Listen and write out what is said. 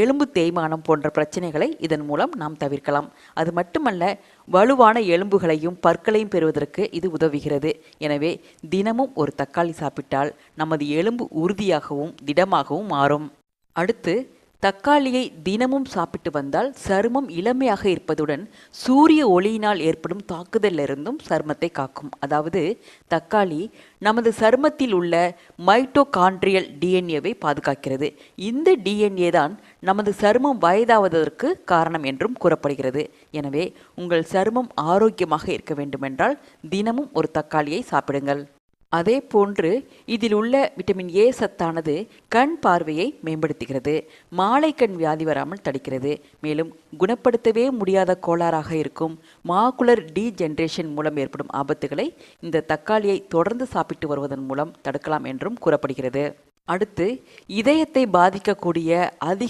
எலும்பு தேய்மானம் போன்ற பிரச்சனைகளை இதன் மூலம் நாம் தவிர்க்கலாம். அது மட்டுமல்ல, வலுவான எலும்புகளையும் பற்களையும் பெறுவதற்கு இது உதவுகிறது. எனவே தினமும் ஒரு தக்காளி சாப்பிட்டால் நமது எலும்பு உறுதியாகவும் திடமாகவும் மாறும். அடுத்து, தக்காளியை தினமும் சாப்பிட்டு வந்தால் சருமம் இளமையாக இருப்பதுடன் சூரிய ஒளியினால் ஏற்படும் தாக்குதலிருந்தும் சருமத்தை காக்கும். அதாவது தக்காளி நமது சருமத்தில் உள்ள மைட்டோகாண்ட்ரியல் டிஎன்ஏவை பாதுகாக்கிறது. இந்த டிஎன்ஏ தான் நமது சருமம் வயதாவதற்கு காரணம் என்றும் கூறப்படுகிறது. எனவே உங்கள் சருமம் ஆரோக்கியமாக இருக்க வேண்டுமென்றால் தினமும் ஒரு தக்காளியை சாப்பிடுங்கள். அதே போன்று இதில் உள்ள விட்டமின் ஏ சத்தானது கண் பார்வையை மேம்படுத்துகிறது, மாலை கண் வியாதி வராமல் தடுக்கிறது. மேலும் குணப்படுத்தவே முடியாத கோளாறாக இருக்கும் மாகுலர் டீஜெனரேஷன் மூலம் ஏற்படும் ஆபத்துகளை இந்த தக்காளியை தொடர்ந்து சாப்பிட்டு வருவதன் மூலம் தடுக்கலாம் என்றும் கூறப்படுகிறது. அடுத்து, இதயத்தை பாதிக்கக்கூடிய அதிக